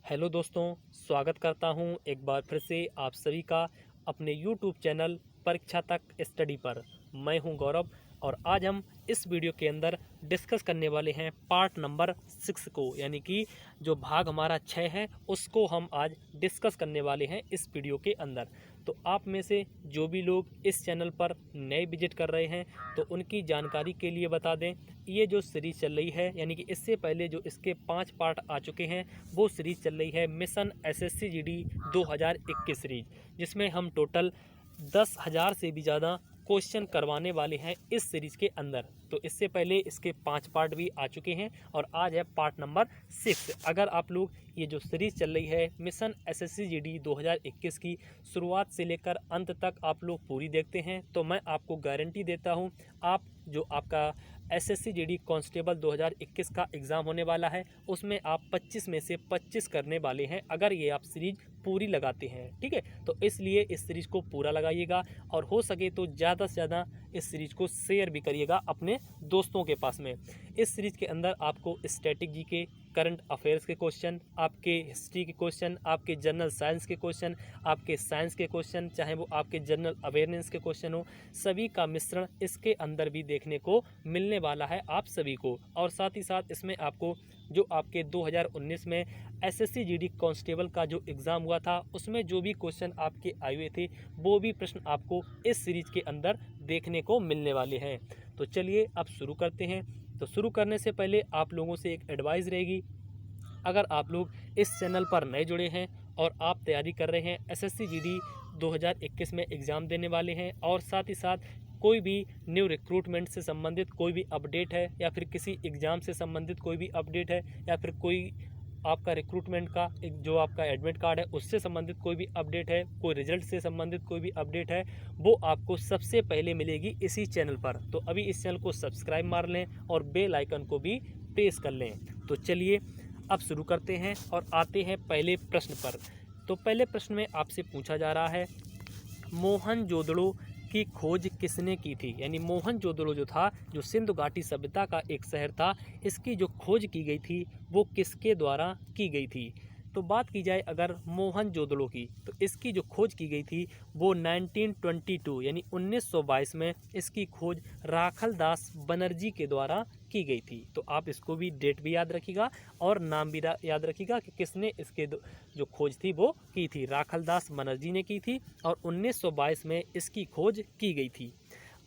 Hello दोस्तों, स्वागत करता हूं एक बार फिर से आप सभी का अपने YouTube चैनल परीक्षा तक स्टडी पर। मैं हूं गौरव और आज हम इस वीडियो के अंदर डिस्कस करने वाले हैं पार्ट नंबर 6 को, यानी कि जो भाग हमारा 6 है उसको हम आज डिस्कस करने वाले हैं इस वीडियो के अंदर। तो आप में से जो भी लोग इस चैनल पर नए विजिट कर रहे हैं तो उनकी जानकारी के लिए बता दें, ये जो सीरीज़ चल रही है यानी कि इससे पहले जो इसके 5 पार्ट आ चुके हैं वो सीरीज़ चल रही है मिशन एसएससी जीडी 2021 सीरीज, जिसमें हम टोटल 10,000 से भी ज़्यादा क्वेश्चन करवाने वाले हैं इस सीरीज़ के अंदर। तो इससे पहले इसके 5 पार्ट भी आ चुके हैं और आज है पार्ट नंबर 6। अगर आप लोग ये जो सीरीज़ चल रही है मिशन एसएससी जीडी 2021 की शुरुआत से लेकर अंत तक आप लोग पूरी देखते हैं तो मैं आपको गारंटी देता हूँ, आप जो आपका एसएससी जीडी कांस्टेबल 2021 का एग्ज़ाम होने वाला है उसमें आप 25 में से 25 करने वाले हैं, अगर ये आप सीरीज पूरी लगाते हैं। ठीक है, तो इसलिए इस सीरीज़ को पूरा लगाइएगा और हो सके तो ज़्यादा से ज़्यादा इस सीरीज़ को शेयर भी करिएगा अपने दोस्तों के पास में। इस सीरीज़ के अंदर आपको स्टैटिक जीके, करंट अफेयर्स के क्वेश्चन, आपके हिस्ट्री के क्वेश्चन, आपके जनरल साइंस के क्वेश्चन, आपके साइंस के क्वेश्चन, चाहे वो आपके जनरल अवेयरनेस के क्वेश्चन हो, सभी का मिश्रण इसके अंदर भी देखने को मिलने वाला है आप सभी को। और साथ ही साथ इसमें आपको जो आपके 2019 में एसएससी जीडी कांस्टेबल का जो एग्ज़ाम हुआ था उसमें जो भी क्वेश्चन आपके आए हुए थे वो भी प्रश्न आपको इस सीरीज़ के अंदर देखने को मिलने वाले हैं। तो चलिए अब शुरू करते हैं। तो शुरू करने से पहले आप लोगों से एक एडवाइस रहेगी, अगर आप लोग इस चैनल पर नए जुड़े हैं और आप तैयारी कर रहे हैं एसएससी जीडी 2021 में एग्ज़ाम देने वाले हैं और साथ ही साथ कोई भी न्यू रिक्रूटमेंट से संबंधित कोई भी अपडेट है या फिर किसी एग्ज़ाम से संबंधित कोई भी अपडेट है या फिर कोई आपका रिक्रूटमेंट का एक जो आपका एडमिट कार्ड है उससे संबंधित कोई भी अपडेट है, कोई रिजल्ट से संबंधित कोई भी अपडेट है, वो आपको सबसे पहले मिलेगी इसी चैनल पर। तो अभी इस चैनल को सब्सक्राइब मार लें और बेल आइकन को भी प्रेस कर लें। तो चलिए अब शुरू करते हैं और आते हैं पहले प्रश्न पर। तो पहले प्रश्न में आपसे पूछा जा रहा है, मोहनजोदड़ो की खोज किसने की थी? यानी मोहनजोदड़ो जो था, जो सिंधु घाटी सभ्यता का एक शहर था, इसकी जो खोज की गई थी वो किसके द्वारा की गई थी? तो बात की जाए अगर मोहनजोदड़ो की, तो इसकी जो खोज की गई थी वो 1922 यानी 1922 में इसकी खोज राखल दास बनर्जी के द्वारा की गई थी। तो आप इसको भी डेट भी याद रखिएगा और नाम भी याद रखिएगा कि किसने इसके जो खोज थी वो की थी। राखल दास बनर्जी ने की थी और 1922 में इसकी खोज की गई थी।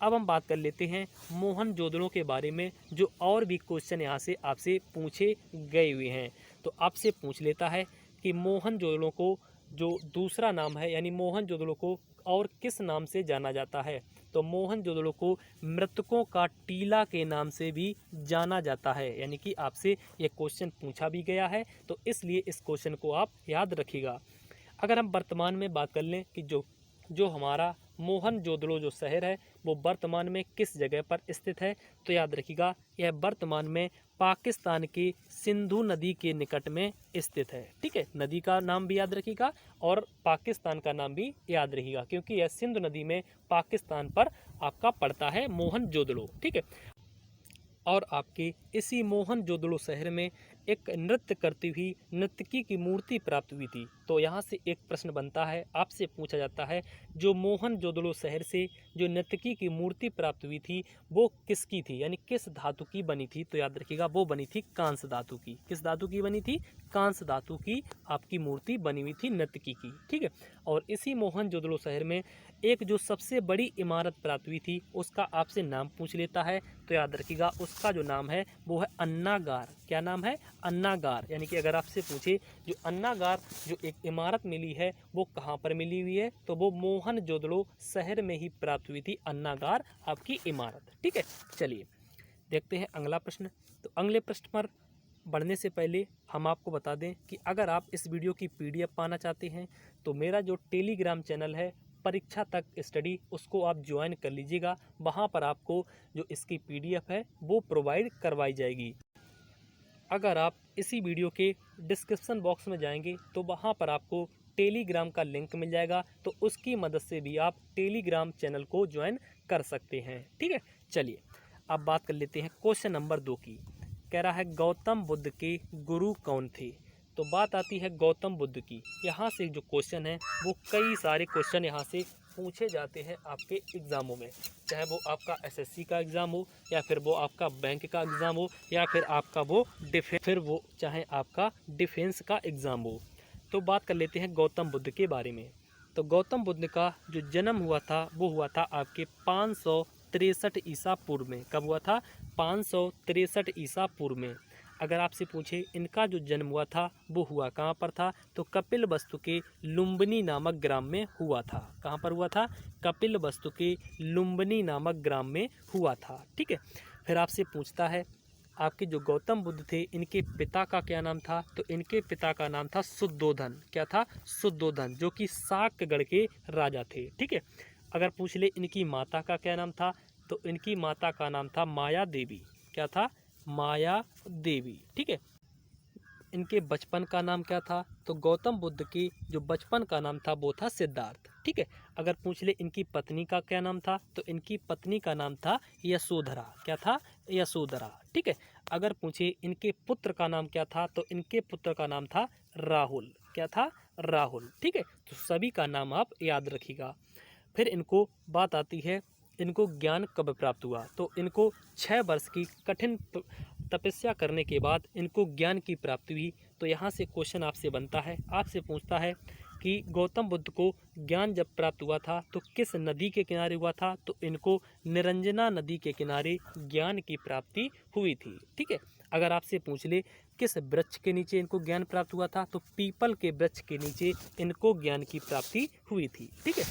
अब हम बात कर लेते हैं मोहनजोदड़ो के बारे में, जो और भी क्वेश्चन यहाँ से आपसे पूछे गए हुए हैं। तो आपसे पूछ लेता है कि मोहनजोदड़ो को जो दूसरा नाम है यानी मोहनजोदड़ो को और किस नाम से जाना जाता है? तो मोहनजोदड़ो को मृतकों का टीला के नाम से भी जाना जाता है, यानी कि आपसे ये क्वेश्चन पूछा भी गया है तो इसलिए इस क्वेश्चन को आप याद रखिएगा। अगर हम वर्तमान में बात कर लें कि जो हमारा मोहनजोदड़ो जो शहर है वो वर्तमान में किस जगह पर स्थित है, तो याद रखिएगा यह वर्तमान में पाकिस्तान की सिंधु नदी के निकट में स्थित है। ठीक है, नदी का नाम भी याद रखिएगा और पाकिस्तान का नाम भी याद रखिएगा क्योंकि यह सिंधु नदी में पाकिस्तान पर आपका पड़ता है मोहनजोदड़ो। ठीक है, और आपके इसी मोहनजोदड़ो शहर में एक नृत्य करती हुई नर्तकी की मूर्ति प्राप्त हुई थी। तो यहाँ से एक प्रश्न बनता है, आपसे पूछा जाता है जो मोहनजोदड़ो शहर से जो नर्तकी की मूर्ति प्राप्त हुई थी वो किसकी थी, यानी किस धातु की बनी थी? तो याद रखिएगा वो बनी थी कांस्य धातु की। किस धातु की बनी थी? कांस्य धातु की आपकी मूर्ति बनी हुई थी नर्तकी की। ठीक है, और इसी मोहनजोदड़ो शहर में एक जो सबसे बड़ी इमारत प्राप्त हुई थी उसका आपसे नाम पूछ लेता है। तो याद रखिएगा उसका जो नाम है वो है अन्नागार। क्या नाम है? अन्नागार। यानी कि अगर आपसे पूछे जो अन्नागार जो एक इमारत मिली है वो कहाँ पर मिली हुई है, तो वो मोहनजोदड़ो शहर में ही प्राप्त हुई थी अन्नागार आपकी इमारत। ठीक है, चलिए देखते हैं अगला प्रश्न। तो अगले प्रश्न पर बढ़ने से पहले हम आपको बता दें कि अगर आप इस वीडियो की पीडीएफ पाना चाहते हैं तो मेरा जो टेलीग्राम चैनल है परीक्षा तक स्टडी, उसको आप ज्वाइन कर लीजिएगा। वहाँ पर आपको जो इसकी पीडीएफ है वो प्रोवाइड करवाई जाएगी। अगर आप इसी वीडियो के डिस्क्रिप्शन बॉक्स में जाएंगे तो वहाँ पर आपको टेलीग्राम का लिंक मिल जाएगा, तो उसकी मदद से भी आप टेलीग्राम चैनल को ज्वाइन कर सकते हैं। ठीक है, चलिए अब बात कर लेते हैं क्वेश्चन नंबर 2 की। कह रहा है गौतम बुद्ध के गुरु कौन थे? तो बात आती है गौतम बुद्ध की। यहाँ से जो क्वेश्चन है वो कई सारे क्वेश्चन यहाँ से पूछे जाते हैं आपके एग्ज़ामों में, चाहे वो आपका एसएससी का एग्ज़ाम हो या फिर वो आपका बैंक का एग्ज़ाम हो या फिर आपका वो चाहे आपका डिफेंस का एग्ज़ाम हो। तो बात कर लेते हैं गौतम बुद्ध के बारे में। तो गौतम बुद्ध का जो जन्म हुआ था वो हुआ था आपके 563 ईसा पूर्व में। कब हुआ था? 563 ईसा पूर्व में। अगर आपसे पूछे इनका जो जन्म हुआ था वो हुआ कहाँ पर था, तो कपिलवस्तु के लुम्बिनी नामक ग्राम में हुआ था। कहाँ पर हुआ था? कपिलवस्तु के लुम्बिनी नामक ग्राम में हुआ था। ठीक है। फिर आपसे पूछता है आपके जो गौतम बुद्ध थे इनके पिता का क्या नाम था, तो इनके पिता का नाम था शुद्धोधन। क्या था? शुद्धोधन, जो कि शाक्यगढ़ के राजा थे। ठीक है। अगर पूछ ले इनकी माता का क्या नाम था, तो इनकी माता का नाम था माया देवी। क्या था? माया देवी। ठीक है। इनके बचपन का नाम क्या था, तो गौतम बुद्ध के जो बचपन का नाम था वो था सिद्धार्थ। ठीक है। अगर पूछ ले इनकी पत्नी का क्या नाम था, तो इनकी पत्नी का नाम था यशोधरा। क्या था? यशोधरा। ठीक है। अगर पूछे इनके पुत्र का नाम क्या था, तो इनके पुत्र का नाम था राहुल। क्या था? राहुल। ठीक है। तो सभी का नाम आप याद रखिएगा। फिर इनको बात आती है इनको ज्ञान कब प्राप्त हुआ, तो इनको 6 वर्ष की कठिन तपस्या करने के बाद इनको ज्ञान की प्राप्ति हुई। तो यहाँ से क्वेश्चन आपसे बनता है, आपसे पूछता है कि गौतम बुद्ध को ज्ञान जब प्राप्त हुआ था तो किस नदी के किनारे हुआ था, तो इनको निरंजना नदी के किनारे ज्ञान की प्राप्ति हुई थी। ठीक है। अगर आपसे पूछ ले किस वृक्ष के नीचे इनको ज्ञान प्राप्त हुआ था, तो पीपल के वृक्ष के नीचे इनको ज्ञान की प्राप्ति हुई थी। ठीक है।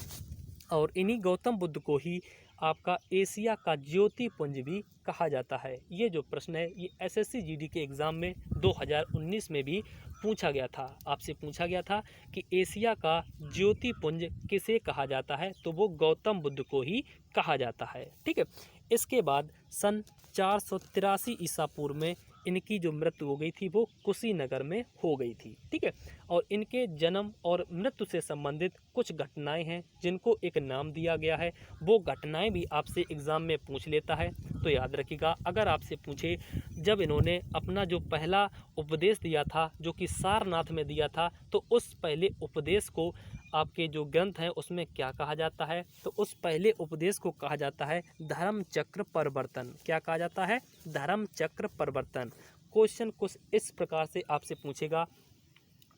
और इन्हीं गौतम बुद्ध को ही आपका एशिया का ज्योतिपुंज भी कहा जाता है। ये जो प्रश्न है ये एसएससी जीडी के एग्ज़ाम में 2019 में भी पूछा गया था। आपसे पूछा गया था कि एशिया का ज्योतिपुंज किसे कहा जाता है, तो वो गौतम बुद्ध को ही कहा जाता है। ठीक है। इसके बाद सन 483 ईसा पूर्व में इनकी जो मृत्यु हो गई थी वो कुशीनगर में हो गई थी। ठीक है। और इनके जन्म और मृत्यु से संबंधित कुछ घटनाएं हैं जिनको एक नाम दिया गया है। वो घटनाएं भी आपसे एग्ज़ाम में पूछ लेता है, तो याद रखिएगा। अगर आपसे पूछे जब इन्होंने अपना जो पहला उपदेश दिया था जो कि सारनाथ में दिया था, तो उस पहले उपदेश को आपके जो ग्रंथ हैं उसमें क्या कहा जाता है, तो उस पहले उपदेश को कहा जाता है धर्म चक्र परिवर्तन। क्या कहा जाता है? धर्म चक्र परिवर्तन। क्वेश्चन कुछ इस प्रकार से आपसे पूछेगा,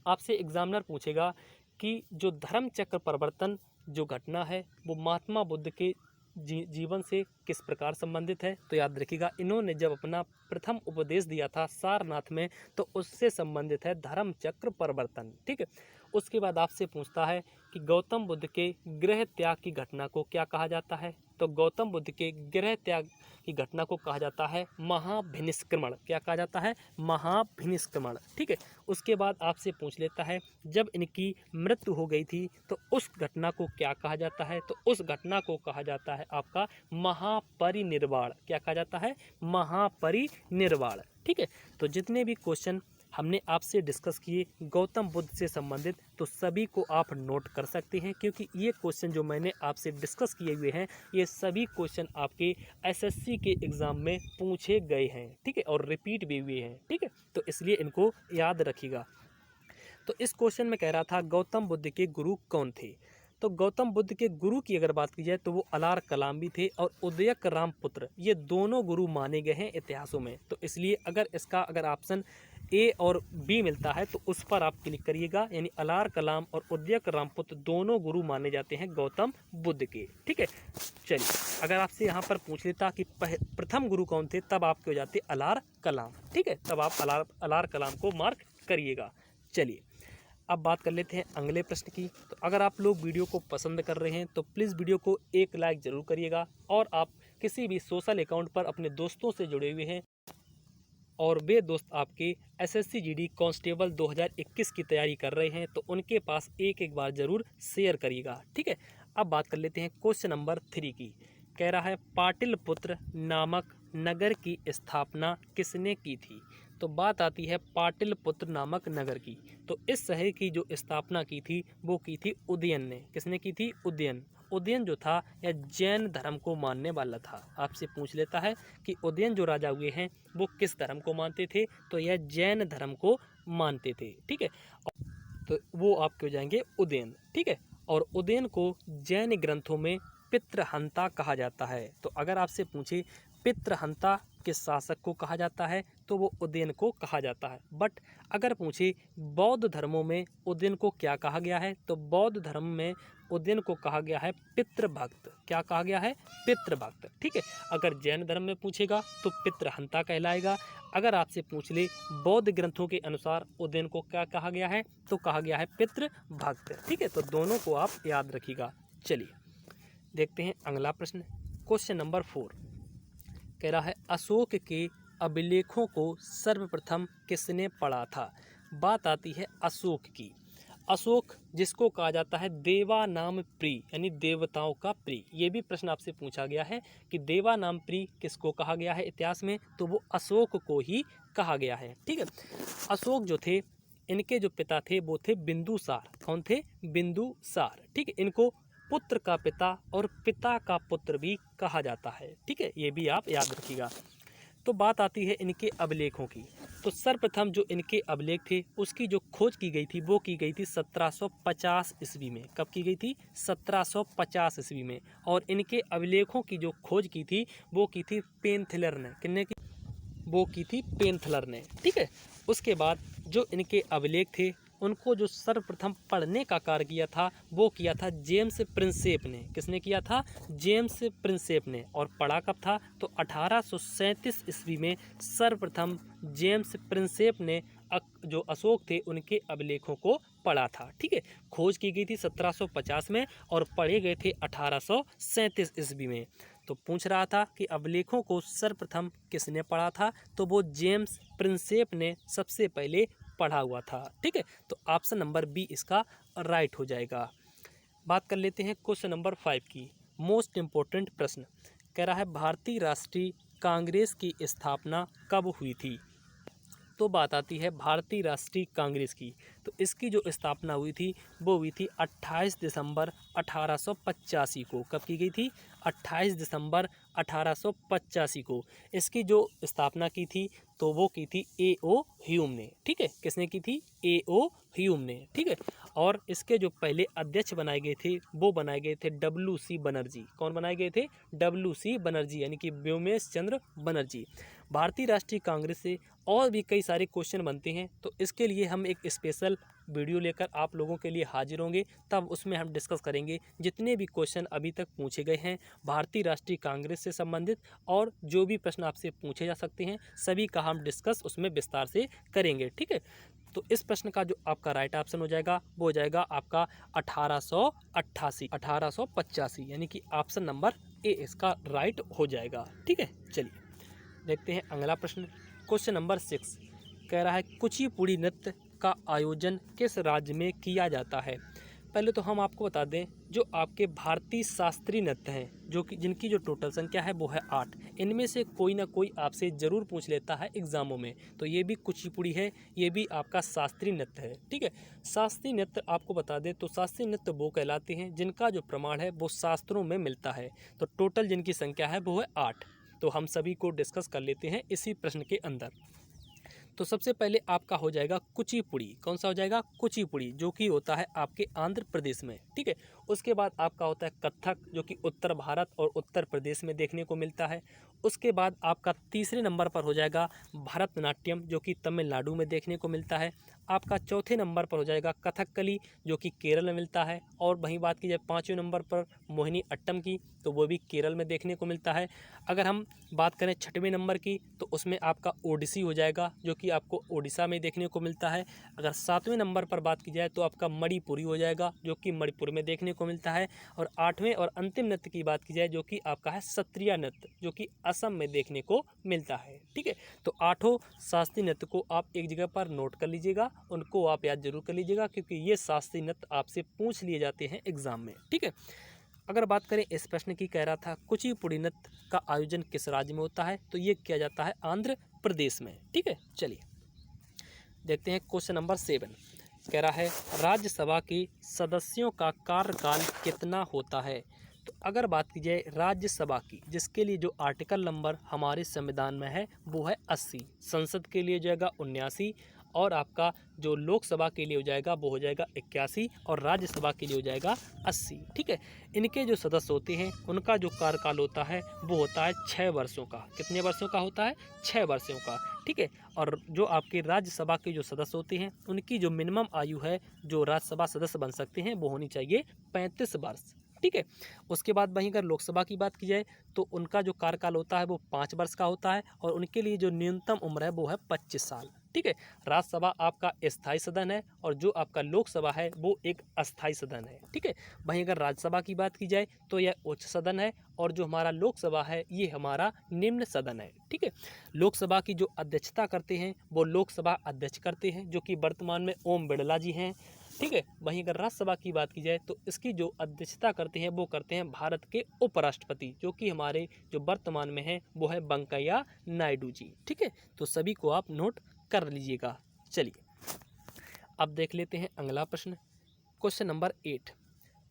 आपसे एग्जामिनर पूछेगा कि जो धर्म चक्र परिवर्तन जो घटना है वो महात्मा बुद्ध के जीवन से किस प्रकार संबंधित है, तो याद रखिएगा इन्होंने जब अपना प्रथम उपदेश दिया था सारनाथ में तो उससे संबंधित है धर्म चक्र परिवर्तन। ठीक है। उसके बाद आपसे पूछता है कि गौतम बुद्ध के गृह त्याग की घटना को क्या कहा जाता है, तो गौतम बुद्ध के गृह त्याग की घटना को कहा जाता है महाभिनिष्क्रमण। क्या कहा जाता है? महाभिनिष्क्रमण। ठीक है। उसके बाद आपसे पूछ लेता है जब इनकी मृत्यु हो गई थी तो उस घटना को क्या कहा जाता है, तो उस घटना को कहा जाता है आपका महापरिनिर्वाण। क्या कहा जाता है? महापरिनिर्वाण। ठीक है। तो जितने भी क्वेश्चन हमने आपसे डिस्कस किए गौतम बुद्ध से संबंधित तो सभी को आप नोट कर सकते हैं, क्योंकि ये क्वेश्चन जो मैंने आपसे डिस्कस किए हुए हैं ये सभी क्वेश्चन आपके एसएससी के एग्ज़ाम में पूछे गए हैं। ठीक है। और रिपीट भी हुए हैं। ठीक है। तो इसलिए इनको याद रखिएगा। तो इस क्वेश्चन में कह रहा था गौतम बुद्ध के गुरु कौन थे, तो गौतम बुद्ध के गुरु की अगर बात की जाए तो वो अलार कलाम भी थे और उदयक राम पुत्र, ये दोनों गुरु माने गए हैं इतिहासों में। तो इसलिए अगर ऑप्शन ए और बी मिलता है तो उस पर आप क्लिक करिएगा, यानी अलार कलाम और उदयक रामपुत्र दोनों गुरु माने जाते हैं गौतम बुद्ध के। ठीक है। चलिए, अगर आपसे यहाँ पर पूछ लेता कि प्रथम गुरु कौन थे, तब आपके हो जाते अलार कलाम। ठीक है। तब आप अलार कलाम को मार्क करिएगा। चलिए, अब बात कर लेते हैं अगले प्रश्न की। तो अगर आप लोग वीडियो को पसंद कर रहे हैं तो प्लीज़ वीडियो को एक लाइक ज़रूर करिएगा, और आप किसी भी सोशल अकाउंट पर अपने दोस्तों से जुड़े हुए हैं और वे दोस्त आपके एसएससी जीडी कांस्टेबल 2021 की तैयारी कर रहे हैं तो उनके पास एक बार ज़रूर शेयर करिएगा। ठीक है। अब बात कर लेते हैं क्वेश्चन नंबर 3 की। कह रहा है पाटलिपुत्र नामक नगर की स्थापना किसने की थी, तो बात आती है पाटलिपुत्र नामक नगर की। तो इस शहर की जो स्थापना की थी वो की थी उदयन ने। किसने की थी? उदयन। उदयन जो था यह जैन धर्म को मानने वाला था। आपसे पूछ लेता है कि उदयन जो राजा हुए हैं वो किस धर्म को मानते थे, तो यह जैन धर्म को मानते थे। ठीक है, तो वो आपके हो जाएंगे उदयन। ठीक है, और उदयन को जैन ग्रंथों में पितृहंता कहा जाता है। तो अगर आपसे पूछे पितृहंता किस शासक को कहा जाता है तो वो उदयन को कहा जाता है। बट अगर पूछे बौद्ध धर्मों में उदयन को क्या कहा गया है तो बौद्ध धर्म में उदयन को कहा गया है पितृभक्त। क्या कहा गया है? पितृभक्त। ठीक है, अगर जैन धर्म में पूछेगा तो पितृहंता कहलाएगा। अगर आपसे पूछ ले बौद्ध ग्रंथों के अनुसार उदयन को क्या कहा गया है तो कहा गया है पितृभक्त। ठीक है, तो दोनों को आप याद रखिएगा। चलिए देखते हैं अगला प्रश्न, क्वेश्चन नंबर 4 कह रहा है अशोक के अभिलेखों को सर्वप्रथम किसने पढ़ा था। बात आती है अशोक की। अशोक जिसको कहा जाता है देवा नाम प्रिय यानी देवताओं का प्रिय, ये भी प्रश्न आपसे पूछा गया है कि देवा नाम प्रिय किसको कहा गया है इतिहास में, तो वो अशोक को ही कहा गया है। ठीक है, अशोक जो थे इनके जो पिता थे वो थे बिंदुसार। कौन थे? बिंदुसार। ठीक है, इनको पुत्र का पिता और पिता का पुत्र भी कहा जाता है। ठीक है, ये भी आप याद रखिएगा। तो बात आती है इनके अभिलेखों की। तो सर्वप्रथम जो इनके अभिलेख थे उसकी जो खोज की गई थी वो की गई थी 1750 ईस्वी में। कब की गई थी? 1750 ईस्वी में। और इनके अभिलेखों की जो खोज की थी वो की थी पेनथिलर ने। किसने की? वो की थी पेनथिलर ने। ठीक है, उसके बाद जो इनके अभिलेख थे उनको जो सर्वप्रथम पढ़ने का कार्य किया था वो किया था जेम्स प्रिंसेप ने। किसने किया था? जेम्स प्रिंसेप ने। और पढ़ा कब था? तो 1837 ईस्वी में सर्वप्रथम जेम्स प्रिंसेप ने जो अशोक थे उनके अभिलेखों को पढ़ा था। ठीक है, खोज की गई थी 1750 में और पढ़े गए थे 1837 ईस्वी में। तो पूछ रहा था कि अभिलेखों को सर्वप्रथम किसने पढ़ा था, तो वो जेम्स प्रिंसेप ने सबसे पहले पढ़ा हुआ था। ठीक है, तो ऑप्शन नंबर बी इसका राइट हो जाएगा। बात कर लेते हैं क्वेश्चन नंबर 5 की। मोस्ट इम्पोर्टेंट प्रश्न कह रहा है भारतीय राष्ट्रीय कांग्रेस की स्थापना कब हुई थी। तो बात आती है भारतीय राष्ट्रीय कांग्रेस की। तो इसकी जो स्थापना हुई थी वो हुई थी 28 दिसंबर 1885 को। कब की गई थी? 28 दिसंबर 1885 को इसकी जो स्थापना की थी तो वो की थी A.O. ह्यूम ने। ठीक है, किसने की थी? A.O. ह्यूम ने। ठीक है, और इसके जो पहले अध्यक्ष बनाए गए थे वो बनाए गए थे W.C. बनर्जी। कौन बनाए गए थे? W.C. बनर्जी यानी कि व्योमेश चंद्र बनर्जी। भारतीय राष्ट्रीय कांग्रेस से और भी कई सारे क्वेश्चन बनते हैं तो इसके लिए हम एक स्पेशल वीडियो लेकर आप लोगों के लिए हाजिर होंगे, तब उसमें हम डिस्कस करेंगे जितने भी क्वेश्चन अभी तक पूछे गए हैं भारतीय राष्ट्रीय कांग्रेस से संबंधित और जो भी प्रश्न आपसे पूछे जा सकते हैं सभी का हम डिस्कस उसमें विस्तार से करेंगे। ठीक है, तो इस प्रश्न का जो आपका राइट ऑप्शन हो जाएगा वो हो जाएगा आपका 1885 यानी कि ऑप्शन नंबर ए इसका राइट हो जाएगा। ठीक है, चलिए देखते हैं अगला प्रश्न, क्वेश्चन नंबर 6 कह रहा है कुचिपुड़ी नृत्य का आयोजन किस राज्य में किया जाता है। पहले तो हम आपको बता दें जो आपके भारतीय शास्त्रीय नृत्य हैं जो कि जिनकी जो टोटल संख्या है वो है 8, इनमें से कोई ना कोई आपसे ज़रूर पूछ लेता है एग्जामों में। तो ये भी कुचिपुड़ी है, ये भी आपका शास्त्रीय नृत्य है। ठीक है, शास्त्रीय नृत्य आपको बता दें तो शास्त्रीय नृत्य वो कहलाते हैं जिनका जो प्रमाण है वो शास्त्रों में मिलता है। तो टोटल जिनकी संख्या है वो है 8। तो हम सभी को डिस्कस कर लेते हैं इसी प्रश्न के अंदर। तो सबसे पहले आपका हो जाएगा कुचिपुड़ी। कौन सा हो जाएगा? कुचिपुड़ी, जो कि होता है आपके आंध्र प्रदेश में। ठीक है, उसके बाद आपका होता है कथक जो कि उत्तर भारत और उत्तर प्रदेश में देखने को मिलता है। उसके बाद आपका तीसरे नंबर पर हो जाएगा भरतनाट्यम जो कि तमिलनाडु में देखने को मिलता है। आपका चौथे नंबर पर हो जाएगा कथकली जो कि केरल में मिलता है। और वहीं बात की जाए पाँचवें नंबर पर मोहिनी अट्टम की तो वो भी केरल में देखने को मिलता है। अगर हम बात करें छठवें नंबर की तो उसमें आपका ओडिसी हो जाएगा जो कि आपको ओडिशा में देखने को मिलता है। अगर सातवें नंबर पर बात की जाए तो आपका मणिपुरी हो जाएगा जो कि मणिपुर में देखने को मिलता है। और आठवें और अंतिम नृत्य की बात की जाए जो कि आपका है सत्रिया नृत्य जो कि असम में देखने को मिलता है। ठीक है, तो आठों शास्त्रीय नृत्य को आप एक जगह पर नोट कर लीजिएगा, उनको आप याद जरूर कर लीजिएगा क्योंकि ये शास्त्रीय नृत्य आपसे पूछ लिए जाते हैं एग्जाम में। ठीक है, अगर बात करें इस प्रश्न की, कह रहा था कुचिपुड़ी नृत्य का आयोजन किस राज्य में होता है, तो ये किया जाता है आंध्र प्रदेश में। ठीक है, चलिए देखते हैं क्वेश्चन नंबर 7 कह रहा है राज्यसभा के सदस्यों का कार्यकाल कितना होता है। तो अगर बात की जाए राज्यसभा की, जिसके लिए जो आर्टिकल नंबर हमारे संविधान में है वो है 80, संसद के लिए जाएगा 79 और आपका जो लोकसभा के लिए हो जाएगा वो हो जाएगा 81 और राज्यसभा के लिए हो जाएगा 80। ठीक है, इनके जो सदस्य होते हैं उनका जो कार्यकाल होता है वो होता है 6 वर्षों का। कितने वर्षों का होता है? 6 वर्षों का। ठीक है, और जो आपके राज्यसभा के जो सदस्य होते हैं उनकी जो मिनिमम आयु है जो राज्यसभा सदस्य बन सकते हैं वो होनी चाहिए 35 वर्ष। ठीक है, उसके बाद वहीं अगर लोकसभा की बात की जाए तो उनका जो कार्यकाल होता है वो 5 वर्ष का होता है और उनके लिए जो न्यूनतम उम्र है वो है 25 साल। ठीक है, राज्यसभा आपका स्थायी सदन है और जो आपका लोकसभा है वो एक अस्थायी सदन है। ठीक है, वहीं अगर राज्यसभा की बात की जाए तो यह उच्च सदन है और जो हमारा लोकसभा है ये हमारा निम्न सदन है। ठीक है, लोकसभा की जो अध्यक्षता करते हैं वो लोकसभा अध्यक्ष करते हैं जो कि वर्तमान में ओम बिरला जी हैं। ठीक है, वहीं अगर राज्यसभा की बात की जाए तो इसकी जो अध्यक्षता करते हैं वो करते हैं भारत के उपराष्ट्रपति जो कि हमारे जो वर्तमान में हैं वो है वेंकैया नायडू जी। ठीक है, तो सभी को आप नोट कर लीजिएगा। चलिए अब देख लेते हैं अगला प्रश्न। क्वेश्चन नंबर 8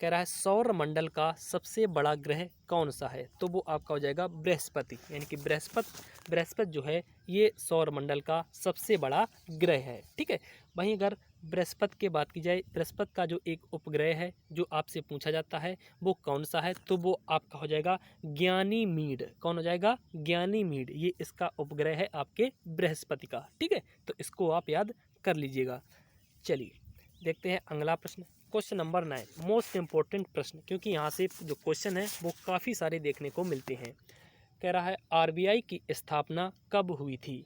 कह रहा है सौर मंडल का सबसे बड़ा ग्रह कौन सा है? तो वो आपका हो जाएगा बृहस्पति, यानी कि बृहस्पति जो है ये सौर मंडल का सबसे बड़ा ग्रह है। ठीक है, वहीं अगर बृहस्पति की बात की जाए, बृहस्पति का जो एक उपग्रह है जो आपसे पूछा जाता है वो कौन सा है? तो वो आपका हो जाएगा ज्ञानीमीड। कौन हो जाएगा? ज्ञानीमीड, ये इसका उपग्रह है आपके बृहस्पति का। ठीक है, तो इसको आप याद कर लीजिएगा। चलिए देखते हैं अगला प्रश्न। क्वेश्चन नंबर 9 मोस्ट इम्पोर्टेंट प्रश्न, क्योंकि यहाँ से जो क्वेश्चन है वो काफ़ी सारे देखने को मिलते हैं। कह रहा है आरबीआई की स्थापना कब हुई थी?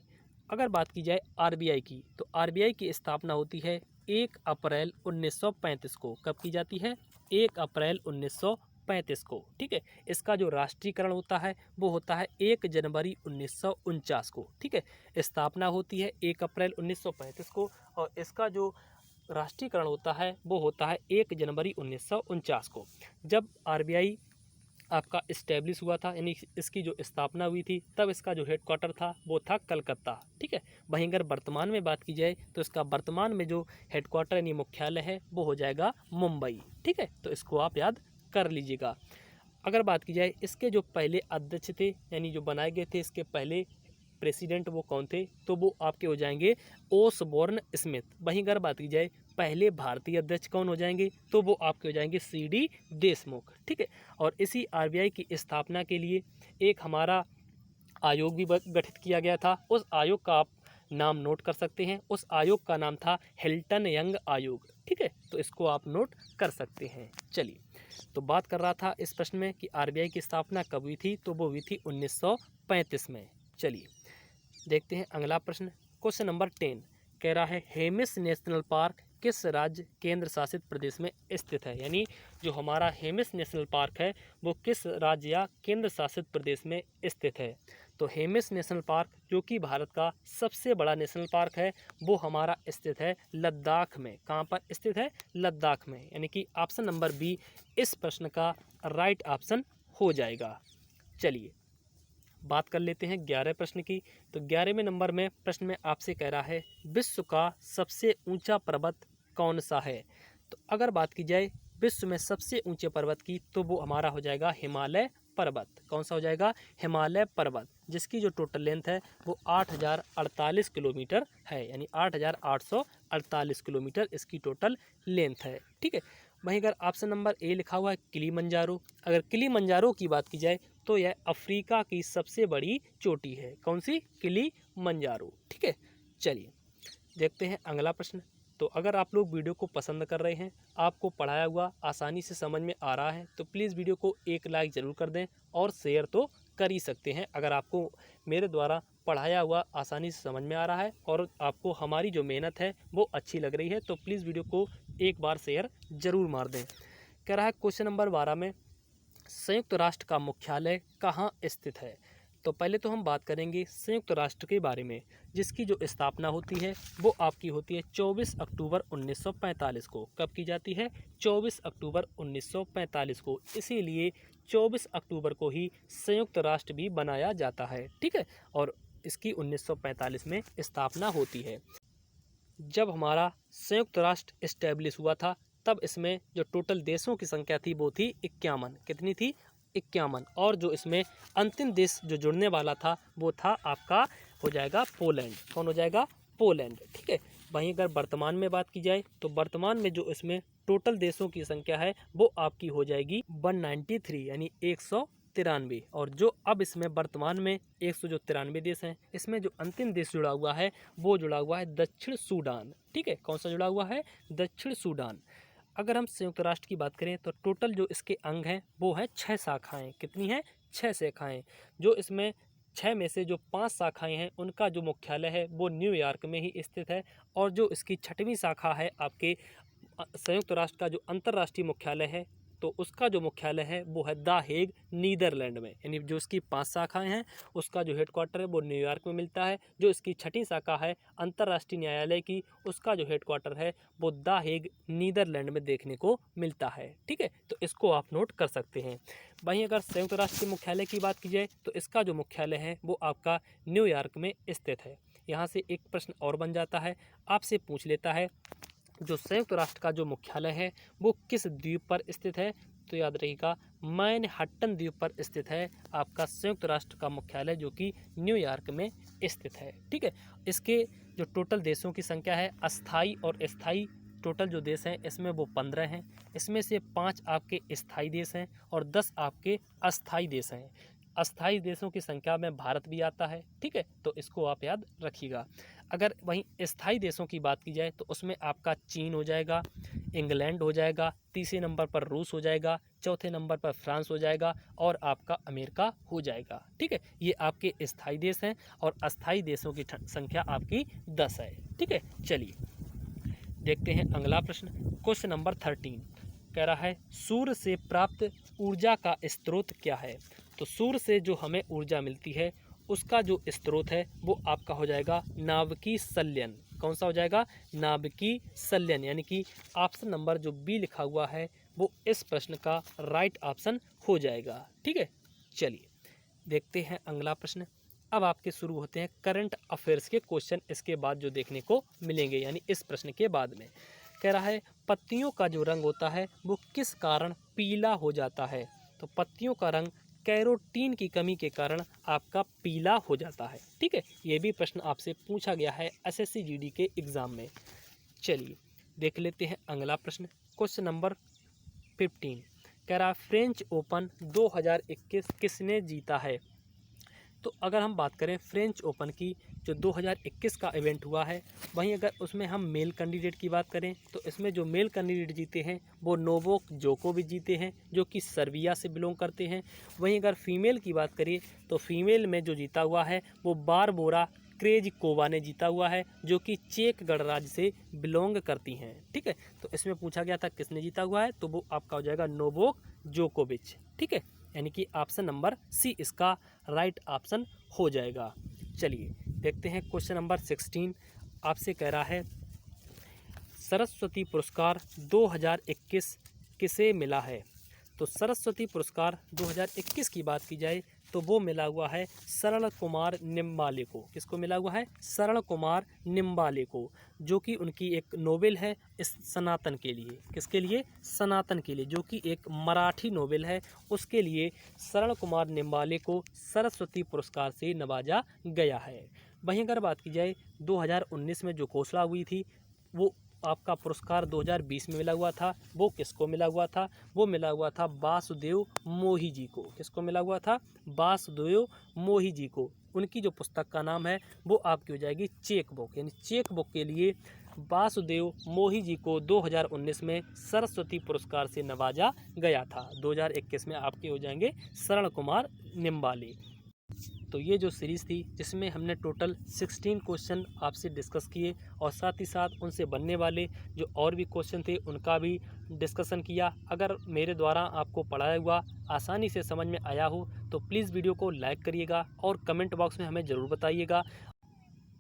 अगर बात की जाए आरबीआई की तो आरबीआई की स्थापना होती है 1 अप्रैल 1935 को। कब की जाती है? 1 अप्रैल 1935 को। ठीक है, इसका जो राष्ट्रीयकरण होता है वो होता है 1 जनवरी 1949 को। ठीक है, स्थापना होती है 1 अप्रैल 1935 को और इसका जो राष्ट्रीयकरण होता है वो होता है 1 जनवरी 1949 को। जब आरबीआई आपका इस्टेब्लिश हुआ था, यानी इसकी जो स्थापना हुई थी, तब इसका जो हेडक्वार्टर था वो था कलकत्ता। ठीक है, वहीं अगर वर्तमान में बात की जाए तो इसका वर्तमान में जो हेडक्वार्टर यानी मुख्यालय है वो हो जाएगा मुंबई। ठीक है, तो इसको आप याद कर लीजिएगा। अगर बात की जाए इसके जो पहले अध्यक्ष थे यानी जो बनाए गए थे इसके पहले प्रेसिडेंट वो कौन थे? तो वो आपके हो जाएंगे ओसबोर्न स्मिथ। वहीं अगर बात की जाए पहले भारतीय अध्यक्ष कौन हो जाएंगे? तो वो आपके हो जाएंगे सीडी देशमुख। ठीक है, और इसी आरबीआई की स्थापना के लिए एक हमारा आयोग भी गठित किया गया था। उस आयोग का आप नाम नोट कर सकते हैं। उस आयोग का नाम था हिल्टन यंग आयोग। ठीक है, तो इसको आप नोट कर सकते हैं। चलिए, तो बात कर रहा था इस प्रश्न में कि आरबीआई की स्थापना कब हुई थी? तो वो हुई थी 1935 में। चलिए देखते हैं अगला प्रश्न। क्वेश्चन नंबर 10 कह रहा है हेमिस नेशनल पार्क किस राज्य केंद्र शासित प्रदेश में स्थित है? यानी जो हमारा हेमिस नेशनल पार्क है वो किस राज्य या केंद्र शासित प्रदेश में स्थित है? तो हेमिस नेशनल पार्क जो कि भारत का सबसे बड़ा नेशनल पार्क है वो हमारा स्थित है लद्दाख में। कहाँ पर स्थित है? लद्दाख में, यानी कि ऑप्शन नंबर बी इस प्रश्न का राइट ऑप्शन हो जाएगा। चलिए बात कर लेते हैं 11 प्रश्न की। तो 11वें नंबर में प्रश्न में आपसे कह रहा है विश्व का सबसे ऊंचा पर्वत कौन सा है? तो अगर बात की जाए विश्व में सबसे ऊंचे पर्वत की तो वो हमारा हो जाएगा हिमालय पर्वत। कौन सा हो जाएगा? हिमालय पर्वत, जिसकी जो टोटल लेंथ है वो 8048 किलोमीटर है, यानी 8848 किलोमीटर इसकी टोटल लेंथ है। ठीक है, वहीं अगर ऑप्शन नंबर ए लिखा हुआ है किलीमंजारो, अगर किलीमंजारो की बात की जाए तो यह अफ्रीका की सबसे बड़ी चोटी है। कौन सी? किलीमंजारो। ठीक है, चलिए देखते हैं अगला प्रश्न। तो अगर आप लोग वीडियो को पसंद कर रहे हैं, आपको पढ़ाया हुआ आसानी से समझ में आ रहा है तो प्लीज़ वीडियो को एक लाइक ज़रूर कर दें और शेयर तो कर ही सकते हैं। अगर आपको मेरे द्वारा पढ़ाया हुआ आसानी से समझ में आ रहा है और आपको हमारी जो मेहनत है वो अच्छी लग रही है तो प्लीज़ वीडियो को एक बार शेयर ज़रूर मार दें। कह रहा है क्वेश्चन नंबर 12 में संयुक्त राष्ट्र का मुख्यालय कहाँ स्थित है? तो पहले तो हम बात करेंगे संयुक्त राष्ट्र के बारे में, जिसकी जो स्थापना होती है वो आपकी होती है 24 अक्टूबर 1945 को। कब की जाती है? 24 अक्टूबर 1945 को। इसीलिए 24 अक्टूबर को ही संयुक्त राष्ट्र भी बनाया जाता है। ठीक है, और इसकी 1945 में स्थापना होती है। जब हमारा संयुक्त राष्ट्र इस्टेब्लिश हुआ था तब इसमें जो टोटल देशों की संख्या थी वो थी 51। कितनी थी? 51। और जो इसमें अंतिम देश जो जुड़ने वाला था वो था आपका हो जाएगा पोलैंड। कौन हो जाएगा? पोलैंड। ठीक है, वहीं अगर वर्तमान में बात की जाए तो वर्तमान में जो इसमें टोटल देशों की संख्या है वो आपकी हो जाएगी 193 यानी 193। और जो अब इसमें वर्तमान में 193 देश हैं, इसमें जो अंतिम देश जुड़ा हुआ है वो जुड़ा हुआ है दक्षिण सूडान। ठीक है, कौन सा जुड़ा हुआ है? दक्षिण सूडान। अगर हम संयुक्त राष्ट्र की बात करें तो टोटल जो इसके अंग हैं वो है 6 शाखाएं। कितनी हैं? 6 शाखाएं। जो इसमें 6 में से जो 5 शाखाएं हैं उनका जो मुख्यालय है वो न्यूयॉर्क में ही स्थित है। और जो इसकी 6वीं शाखा है आपके संयुक्त राष्ट्र का जो अंतर्राष्ट्रीय मुख्यालय है तो उसका जो मुख्यालय है वो है द हेग, नीदरलैंड में। यानी जो इसकी 5 शाखाएं हैं उसका जो हेडक्वार्टर है वो न्यूयॉर्क में मिलता है। जो इसकी 6ठी शाखा है अंतर्राष्ट्रीय न्यायालय की, उसका जो हेडक्वार्टर है वो द हेग, नीदरलैंड में देखने को मिलता है। ठीक है, तो इसको आप नोट कर सकते हैं। वहीं अगर संयुक्त राष्ट्र के मुख्यालय की बात की जाए तो इसका जो मुख्यालय है वो आपका न्यूयॉर्क में स्थित है। यहाँ से एक प्रश्न और बन जाता है, आपसे पूछ लेता है जो संयुक्त राष्ट्र का जो मुख्यालय है वो किस द्वीप पर स्थित है? तो याद रहिएगा मैनहट्टन द्वीप पर स्थित है आपका संयुक्त राष्ट्र का मुख्यालय, जो कि न्यूयॉर्क में स्थित है। ठीक है, इसके जो टोटल देशों की संख्या है अस्थाई और स्थाई, टोटल जो देश हैं इसमें वो 15 हैं। इसमें से 5 आपके स्थाई देश हैं और 10 आपके अस्थाई देश हैं। अस्थाई देशों की संख्या में भारत भी आता है। ठीक है, तो इसको आप याद रखिएगा। अगर वहीं स्थाई देशों की बात की जाए तो उसमें आपका चीन हो जाएगा, इंग्लैंड हो जाएगा, तीसरे नंबर पर रूस हो जाएगा, चौथे नंबर पर फ्रांस हो जाएगा और आपका अमेरिका हो जाएगा। ठीक है, ये आपके स्थाई देश हैं और अस्थाई देशों की संख्या आपकी 10 है। ठीक है, चलिए देखते हैं अगला प्रश्न। क्वेश्चन नंबर 13 कह रहा है सूर्य से प्राप्त ऊर्जा का स्रोत क्या है? तो सूर्य से जो हमें ऊर्जा मिलती है उसका जो स्रोत है वो आपका हो जाएगा नाभिकीय संलयन। कौन सा हो जाएगा? नाभिकीय संलयन। यानी कि ऑप्शन नंबर जो बी लिखा हुआ है वो इस प्रश्न का राइट ऑप्शन हो जाएगा। ठीक है, चलिए देखते हैं अगला प्रश्न। अब आपके शुरू होते हैं करंट अफेयर्स के क्वेश्चन इसके बाद जो देखने को मिलेंगे, यानी इस प्रश्न के बाद में। कह रहा है पत्तियों का जो रंग होता है वो किस कारण पीला हो जाता है? तो पत्तियों का रंग कैरोटीन की कमी के कारण आपका पीला हो जाता है। ठीक है, ये भी प्रश्न आपसे पूछा गया है एसएससी जीडी के एग्जाम में। चलिए देख लेते हैं अगला प्रश्न। क्वेश्चन नंबर 15 कह रहा फ्रेंच ओपन 2021 किसने जीता है? तो अगर हम बात करें फ्रेंच ओपन की जो 2021 का इवेंट हुआ है, वहीं अगर उसमें हम मेल कैंडिडेट की बात करें तो इसमें जो मेल कैंडिडेट जीते हैं वो नोवाक जोकोविच जीते हैं, जो कि सर्बिया से बिलोंग करते हैं। वहीं अगर फीमेल की बात करें तो फीमेल में जो जीता हुआ है वो बारबोरा क्रेजिकोवा ने जीता हुआ है, जो कि चेक गणराज्य से बिलोंग करती हैं। ठीक है, तो इसमें पूछा गया था किसने जीता हुआ है, तो वो आपका हो जाएगा नोवाक जोकोविच। ठीक है, यानी कि ऑप्शन नंबर सी इसका राइट ऑप्शन हो जाएगा। चलिए देखते हैं क्वेश्चन नंबर 16 आपसे कह रहा है सरस्वती पुरस्कार 2021 किसे मिला है? तो सरस्वती पुरस्कार 2021 की बात की जाए तो वो मिला हुआ है शरण कुमार निम्बाले को। किसको मिला हुआ है? शरण कुमार निम्बाले को, जो कि उनकी एक नोवेल है इस सनातन के लिए। किसके लिए? सनातन के लिए, जो कि एक मराठी नोवेल है। उसके लिए शरण कुमार निम्बाले को सरस्वती पुरस्कार से नवाजा गया है। वहीं अगर बात की जाए 2019 में जो घोषणा हुई थी वो आपका पुरस्कार 2020 में मिला हुआ था, वो किसको मिला हुआ था? वो मिला हुआ था वासुदेव मोही जी को। किसको मिला हुआ था? वासुदेव मोही जी को। उनकी जो पुस्तक का नाम है वो आपकी हो जाएगी चेक बुक। यानी चेक बुक के लिए वासुदेव मोही जी को 2019 में सरस्वती पुरस्कार से नवाजा गया था। 2021 में आपके हो जाएंगे शरण कुमार निम्बाले। तो ये जो सीरीज़ थी जिसमें हमने टोटल 16 क्वेश्चन आपसे डिस्कस किए और साथ ही साथ उनसे बनने वाले जो और भी क्वेश्चन थे उनका भी डिस्कशन किया। अगर मेरे द्वारा आपको पढ़ाया हुआ आसानी से समझ में आया हो तो प्लीज़ वीडियो को लाइक करिएगा और कमेंट बॉक्स में हमें ज़रूर बताइएगा।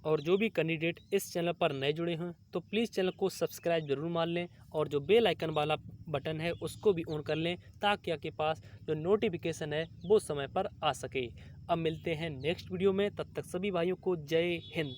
और जो भी कैंडिडेट इस चैनल पर नए जुड़े हैं तो प्लीज़ चैनल को सब्सक्राइब जरूर मान लें और जो बेल आइकन वाला बटन है उसको भी ऑन कर लें, ताकि आपके पास जो नोटिफिकेशन है वो समय पर आ सके। अब मिलते हैं नेक्स्ट वीडियो में, तब तक सभी भाइयों को जय हिंद।